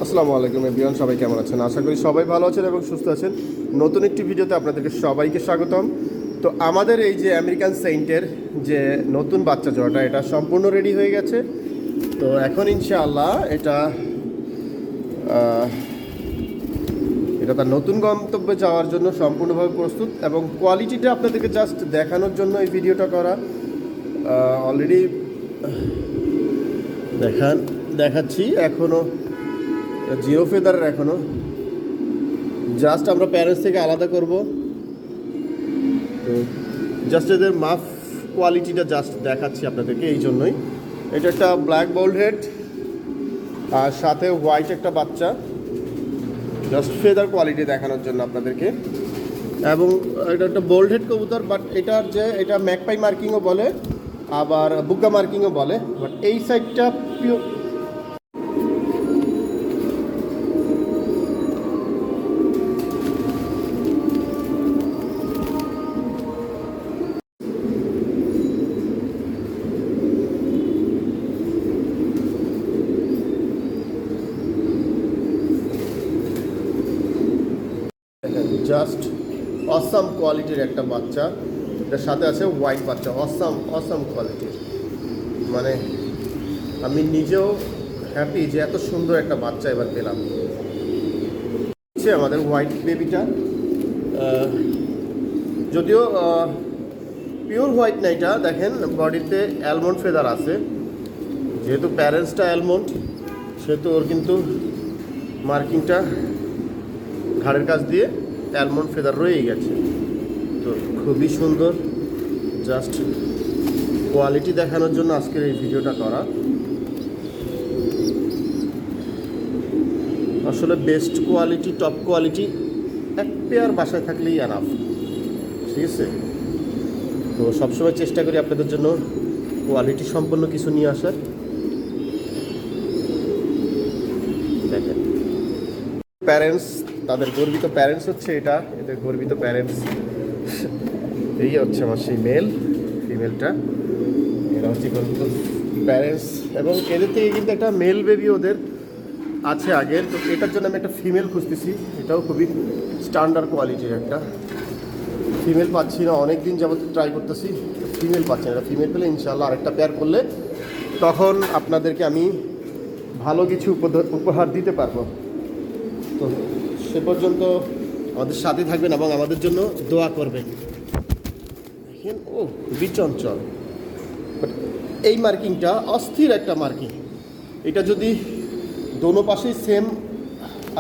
আসসালামু আলাইকুম এভরিওয়ান, সবাই কেমন আছেন? আশা করি সবাই ভালো আছেন এবং সুস্থ আছেন। নতুন একটি ভিডিওতে আপনাদেরকে সবাইকে স্বাগতম। তো আমাদের এই যে আমেরিকান সেন্টের যে নতুন বাচ্চা জোড়াটা, এটা সম্পূর্ণ রেডি হয়ে গেছে। তো এখন ইনশাআল্লাহ এটা তার নতুন গন্তব্যে যাওয়ার জন্য সম্পূর্ণভাবে প্রস্তুত, এবং কোয়ালিটিটা আপনাদেরকে জাস্ট দেখানোর জন্য এই ভিডিওটা করা। অলরেডি দেখাচ্ছি, এখনও জিরো ফেদারের, এখনও জাস্ট আমরা প্যারেন্টস থেকে আলাদা করব। তো জাস্ট এদের মাফ কোয়ালিটিটা জাস্ট দেখাচ্ছি আপনাদেরকে, এই জন্যই। এটা একটা ব্ল্যাক বোল্ড হেড আর সাথে হোয়াইট একটা বাচ্চা, জাস্ট ফেদার কোয়ালিটি দেখানোর জন্য আপনাদেরকে। এবং এটা একটা বোল্ড হেড কবুতর, বাট এটা ম্যাকপাই মার্কিংও বলে, আবার বুকা মার্কিংও বলে, বাট এই সাইডটা পিওর জাস্ট অসাম কোয়ালিটির একটা বাচ্চা। এটার সাথে আছে হোয়াইট বাচ্চা, অসাম কোয়ালিটির। মানে আমি নিজেও হ্যাপি যে এত সুন্দর একটা বাচ্চা এবার পেলাম। আমাদের হোয়াইট বেবিটা যদিও পিওর হোয়াইট না, এটা দেখেন বডিতে অ্যালমন্ড ফেদার আছে। যেহেতু প্যারেন্টসটা অ্যালমন্ড, সেহেতু ওর কিন্তু মার্কিংটা ঘাড়ের কাছ দিয়ে অ্যালমন্ড ফেদার রয়েই গেছে। তো খুবই সুন্দর, জাস্ট কোয়ালিটি দেখানোর জন্য আজকের এই ভিডিওটা করা। আসলে বেস্ট কোয়ালিটি, টপ কোয়ালিটি এক পেয়ার বাসায় থাকলেই এনাফ, ঠিক আছে? তো সবসময় চেষ্টা করি আপনাদের জন্য কোয়ালিটি সম্পন্ন কিছু নিয়ে আসার। দেখেন প্যারেন্টস, তাদের গর্বিত প্যারেন্টস হচ্ছে এটা, এদের গর্বিত প্যারেন্টস। এই হচ্ছে আমার সেই ফিমেলটা, এরা হচ্ছে গর্বিত প্যারেন্টস। এবং এদের থেকে কিন্তু একটা মেল বেবি ওদের আছে আগের। তো এটার জন্য আমি একটা ফিমেল খুঁজতেছি, এটাও খুবই স্ট্যান্ডার্ড কোয়ালিটির একটা ফিমেল পাচ্ছি না, অনেক দিন যাবত ট্রাই করতেছি, ফিমেল পাচ্ছি না। ফিমেল পেলে ইনশাআল্লাহ আরেকটা পেয়ার করলে তখন আপনাদেরকে আমি ভালো কিছু উপহার দিতে পারবো। তো সে পর্যন্ত আমাদের সাথে থাকবেন এবং আমাদের জন্য দোয়া করবেন। দেখেন ও খুবই চঞ্চল, বাট এই মার্কিংটা অস্থির একটা মার্কিং। এটা যদি দোনো পাশেই সেম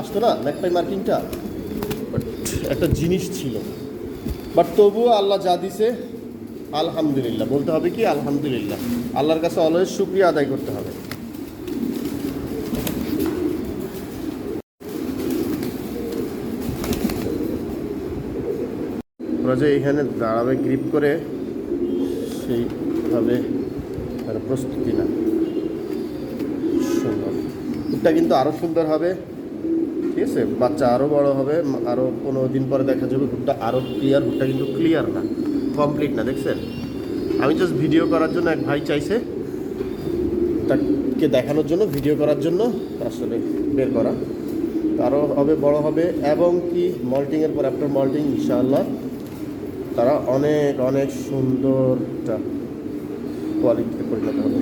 আসতো না ম্যাকপাই মার্কিংটা, বাট একটা জিনিস ছিল। বাট তবুও আল্লাহ যা দিছে আলহামদুলিল্লাহ বলতে হবে, কি আলহামদুলিল্লাহ, আল্লাহর কাছে অলওয়েজ শুকরিয়া আদায় করতে হবে। ওরা যে এখানে দাঁড়াবে গ্রিপ করে, সেইভাবে তার প্রস্তুতি না। সুন্দর, হুডটা কিন্তু আরও সুন্দর হবে, ঠিক আছে? বাচ্চা আরও বড় হবে, আরও 15 দিন পরে দেখা যাবে হুডটা আরও ক্লিয়ার। হুডটা কিন্তু ক্লিয়ার না, কমপ্লিট না, দেখছেন? আমি জাস্ট ভিডিও করার জন্য, এক ভাই চাইছে তাকে দেখানোর জন্য, ভিডিও করার জন্য আসলে বের করা। আরও হবে, বড় হবে, এবং কি মল্টিংয়ের পর আফটার মল্টিং ইনশাআল্লাহ তারা অনেক অনেক সুন্দরটা কোয়ালিটিতে পরিণত হবে।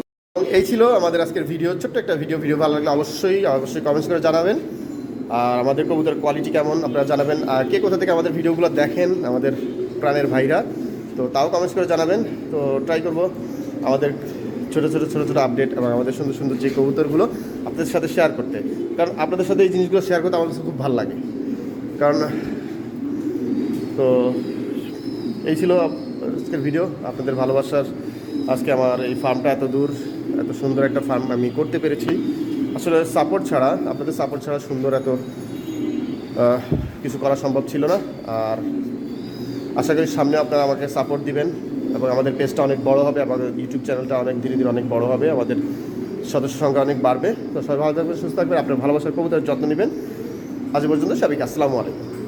এই ছিল আমাদের আজকের ভিডিও, ছোট্ট একটা ভিডিও ভালো লাগলে অবশ্যই কমেন্টস করে জানাবেন। আর আমাদের কবুতরের কোয়ালিটি কেমন আপনারা জানাবেন। আর কে কোথা থেকে আমাদের ভিডিওগুলো দেখেন, আমাদের প্রাণের ভাইরা, তো তাও কমেন্টস করে জানাবেন। তো ট্রাই করব আমাদের ছোটো ছোটো আপডেট এবং আমাদের সুন্দর সুন্দর যে কবুতরগুলো আপনাদের সাথে শেয়ার করতে। কারণ আপনাদের সাথে এই জিনিসগুলো শেয়ার করতে আমার কাছে খুব ভালো লাগে। কারণ তো এই ছিল আজকের ভিডিও, আপনাদের ভালোবাসার আজকে আমার এই ফার্মটা এত দূর, এত সুন্দর একটা ফার্ম আমি করতে পেরেছি। আসলে সাপোর্ট ছাড়া, আপনাদের সাপোর্ট ছাড়া সুন্দর এত কিছু করা সম্ভব ছিল না। আর আশা করি সামনে আপনারা আমাকে সাপোর্ট দিবেন এবং আমাদের পেজটা অনেক বড় হবে, আমাদের ইউটিউব চ্যানেলটা অনেক ধীরে ধীরে অনেক বড় হবে, আমাদের সদস্য সংখ্যা অনেক বাড়বে। তো সবাই ভালো থাকবেন, সুস্থ থাকবেন, আপনার ভালোবাসার কবুতরের যত্ন নেবেন। আজ পর্যন্ত সবাইকে আসসালামু আলাইকুম।